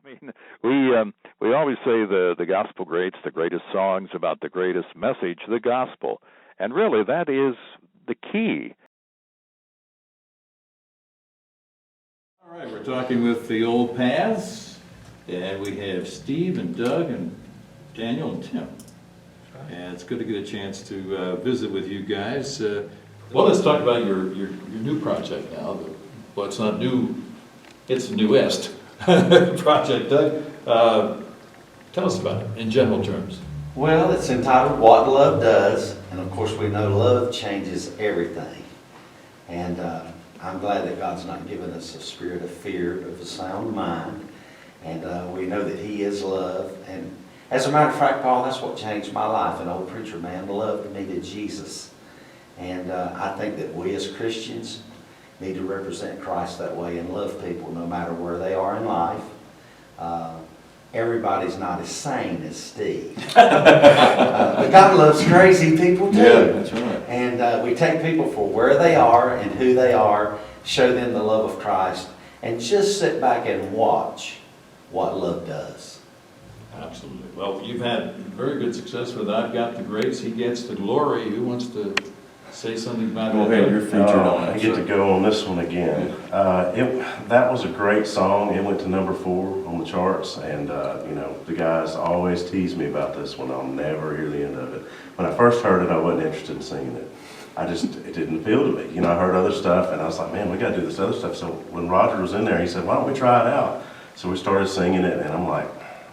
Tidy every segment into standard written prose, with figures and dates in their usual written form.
I mean, we always say the gospel greats, the greatest songs about the greatest message, the gospel, and really that is the key. All right, we're talking with the old paths, and we have Steve and Doug and Daniel and Tim. And it's good to get a chance to visit with you guys. Well, let's talk about your new project now. Well, it's not new, it's the newest project. Doug, tell us about it in general terms. Well, it's entitled What Love Does, and of course we know love changes everything. And I'm glad that God's not given us a spirit of fear, but of a sound mind. And we know that He is love. And as a matter of fact, Paul, that's what changed my life. An old preacher man loved me to Jesus. And I think that we as Christians need to represent Christ that way and love people no matter where they are in life. Everybody's not as sane as Steve. But God loves crazy people too. Yeah, that's right. And we take people for where they are and who they are, show them the love of Christ, and just sit back and watch what love does. Absolutely. Well, you've had very good success with I've Got the Grace, He Gets the Glory. Who wants to say something about Go that? ahead, You're featured on I it. get to go on this one again. That was a great song. It went to number 4 on the charts, and the guys always tease me about this one. I'll never hear the end of it. When I first heard it, I wasn't interested in singing it. It didn't appeal to me. I heard other stuff, and I was like, man, we got to do this other stuff. So when Roger was in there, he said, why don't we try it out? So we started singing it, and I'm like,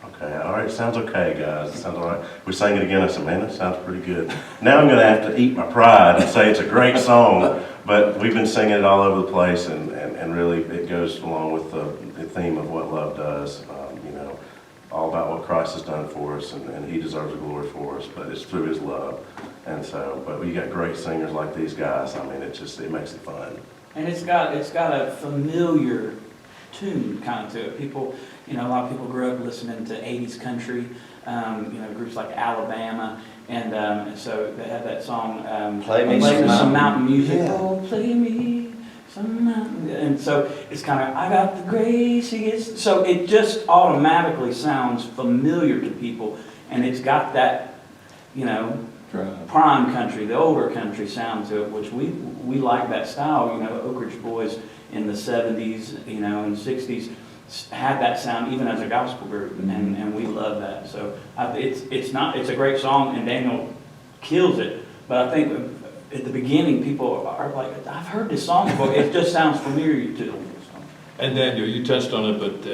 okay, all right, sounds okay, guys. It sounds all right. We sang it again. I said, man, that sounds pretty good. Now I'm going to have to eat my pride and say it's a great song, but we've been singing it all over the place, and really it goes along with the theme of what love does. All about what Christ has done for us, and He deserves the glory for us, but it's through His love. And so, but you got great singers like these guys. I mean, it makes it fun. And it's got a familiar tune kind of to it. People, a lot of people grew up listening to 80s country, groups like Alabama, and so they have that song, Play Me some mountain music. Yeah. Oh, play me some mountain. And so it's kind of, I got the grace, He gets, so it just automatically sounds familiar to people, and it's got that, prime country, the older country sound to it, which we like that style. Oak Ridge Boys in the 70s, and 60s had that sound even as a gospel group, and we love that. So it's a great song, and Daniel kills it. But I think at the beginning, people are like, I've heard this song before. It just sounds familiar to them. And Daniel, you touched on it, but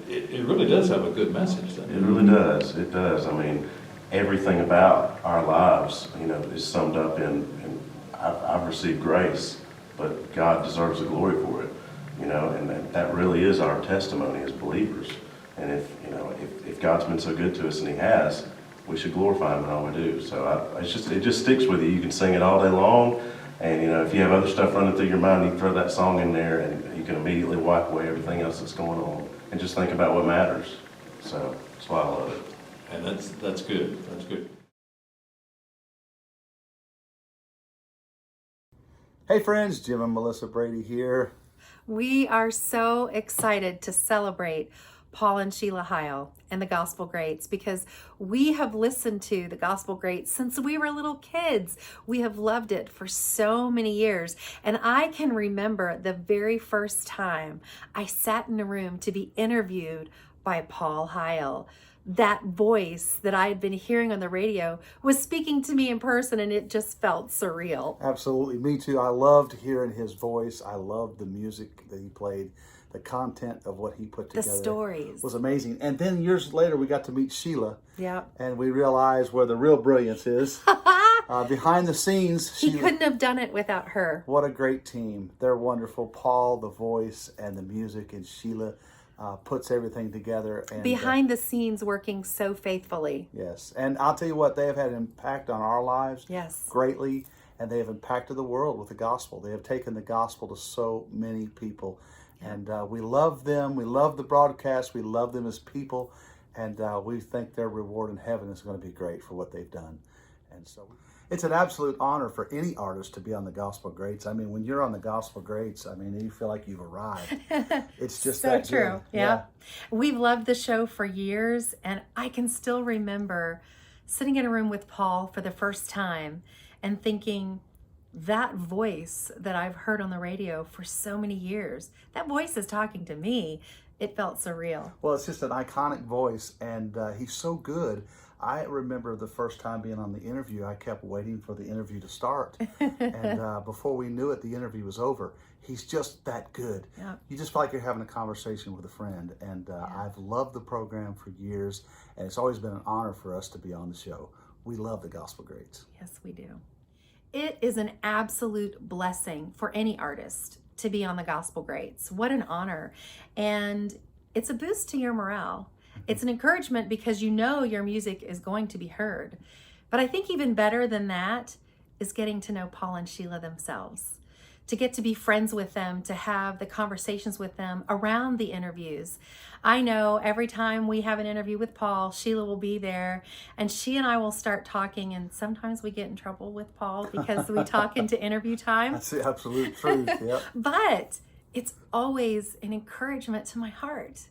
it really does have a good message. Doesn't it? It really does. It does. I mean, everything about our lives, is summed up in I've received grace, but God deserves the glory for it. And that really is our testimony as believers. And if God's been so good to us, and He has, we should glorify Him in all we do. So it just sticks with you. You can sing it all day long, and if you have other stuff running through your mind, you can throw that song in there, and you can immediately wipe away everything else that's going on, and just think about what matters. So that's why I love it. And that's good. That's good. Hey friends, Jim and Melissa Brady here. We are so excited to celebrate Paul and Sheila Heil and the Gospel Greats, because we have listened to the Gospel Greats since we were little kids. We have loved it for so many years. And I can remember the very first time I sat in a room to be interviewed by Paul Heil. That voice that I had been hearing on the radio was speaking to me in person, and it just felt surreal. Absolutely, me too. I loved hearing his voice. I loved the music that he played. The content of what he put together. The stories. Was amazing. And then years later, we got to meet Sheila. Yeah. And we realized where the real brilliance is. Behind the scenes. He couldn't have done it without her. What a great team. They're wonderful. Paul, the voice, and the music, and Sheila puts everything together. And behind the scenes working so faithfully. Yes. And I'll tell you what, they have had an impact on our lives. Yes. Greatly. And they have impacted the world with the gospel. They have taken the gospel to so many people. And we love them. We love the broadcast. We love them as people. And we think their reward in heaven is going to be great for what they've done. And so it's an absolute honor for any artist to be on the Gospel Greats. I mean, when you're on the Gospel Greats, I mean, you feel like you've arrived. It's just so that true. good. Yeah. We've loved the show for years, and I can still remember sitting in a room with Paul for the first time and thinking, that voice that I've heard on the radio for so many years, that voice is talking to me. It felt surreal. Well, it's just an iconic voice, and he's so good. I remember the first time being on the interview, I kept waiting for the interview to start. And before we knew it, the interview was over. He's just that good. Yeah. You just feel like you're having a conversation with a friend. And I've loved the program for years, and it's always been an honor for us to be on the show. We love the Gospel Greats. Yes, we do. It is an absolute blessing for any artist to be on the Gospel Greats. What an honor. And it's a boost to your morale. It's an encouragement because you know your music is going to be heard. But I think even better than that is getting to know Paul and Sheila themselves, to get to be friends with them, to have the conversations with them around the interviews. I know every time we have an interview with Paul, Sheila will be there, and she and I will start talking, and sometimes we get in trouble with Paul because we talk into interview time. That's the absolute truth, yeah. But it's always an encouragement to my heart.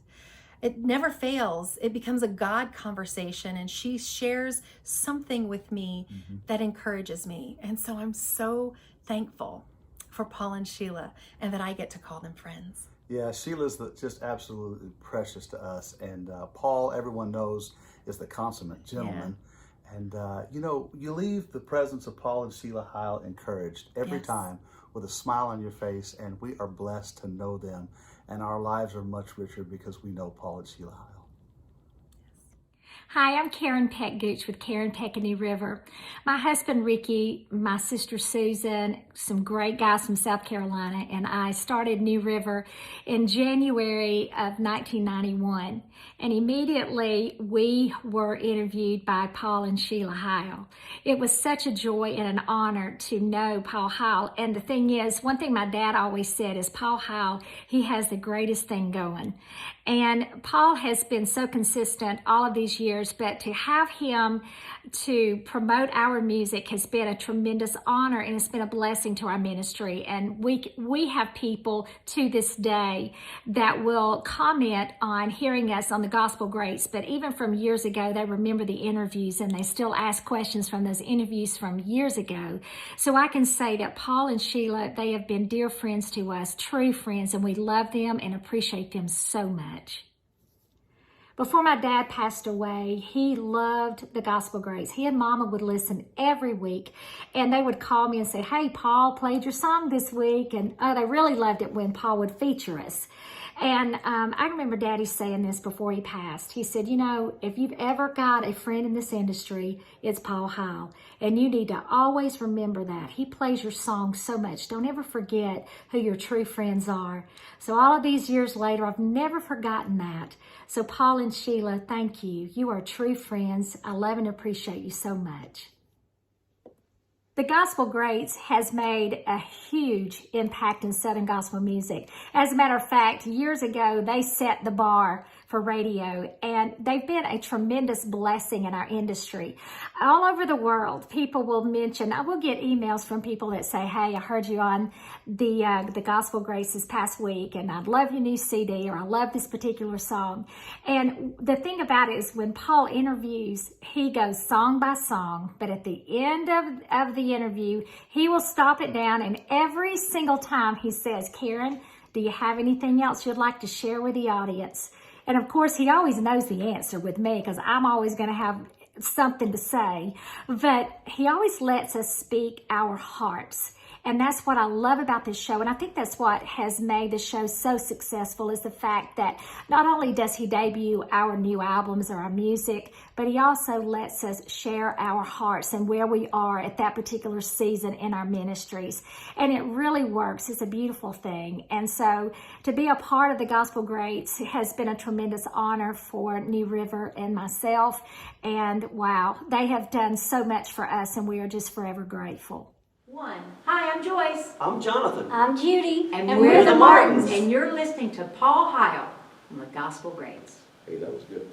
It never fails. It becomes a God conversation, and she shares something with me that encourages me. And so I'm so thankful for Paul and Sheila, and that I get to call them friends. Yeah, Sheila's just absolutely precious to us. And Paul, everyone knows, is the consummate gentleman. Yeah. And, you know, you leave the presence of Paul and Sheila Heil encouraged every time with a smile on your face, and we are blessed to know them. And our lives are much richer because we know Paul and Sheila Heil. Hi, I'm Karen Peck Gooch with Karen Peck and New River. My husband Ricky, my sister Susan, some great guys from South Carolina, and I started New River in January of 1991. And immediately we were interviewed by Paul and Sheila Heil. It was such a joy and an honor to know Paul Heil. And the thing is, one thing my dad always said is Paul Heil, he has the greatest thing going. And Paul has been so consistent all of these years, but to have him to promote our music has been a tremendous honor, and it's been a blessing to our ministry. And we have people to this day that will comment on hearing us on the Gospel Greats, but even from years ago, they remember the interviews and they still ask questions from those interviews from years ago. So I can say that Paul and Sheila, they have been dear friends to us, true friends, and we love them and appreciate them so much. Before my dad passed away, he loved the Gospel Greats. He and Mama would listen every week, and they would call me and say, hey, Paul played your song this week. And they really loved it when Paul would feature us. And I remember Daddy saying this before he passed. He said, you know, if you've ever got a friend in this industry, it's Paul Heil. And you need to always remember that. He plays your song so much. Don't ever forget who your true friends are. So all of these years later, I've never forgotten that. So Paul and Sheila, thank you. You are true friends. I love and appreciate you so much. The Gospel Greats has made a huge impact in Southern gospel music. As a matter of fact, years ago, they set the bar for radio, and they've been a tremendous blessing in our industry. All over the world, people will mention, I will get emails from people that say, hey, I heard you on the Gospel Greats this past week, and I love your new CD, or I love this particular song. And the thing about it is when Paul interviews, he goes song by song, but at the end of the interview, he will stop it down, and every single time he says, Karen, do you have anything else you'd like to share with the audience? And of course, he always knows the answer with me because I'm always going to have something to say. But he always lets us speak our hearts. And that's what I love about this show. And I think that's what has made the show so successful is the fact that not only does he debut our new albums or our music, but he also lets us share our hearts and where we are at that particular season in our ministries. And it really works. It's a beautiful thing. And so to be a part of the Gospel Greats has been a tremendous honor for New River and myself. And wow, they have done so much for us, and we are just forever grateful. Hi, I'm Joyce. I'm Jonathan. I'm Judy. And we're the Martins. And you're listening to Paul Heil on the Gospel Greats. Hey, that was good.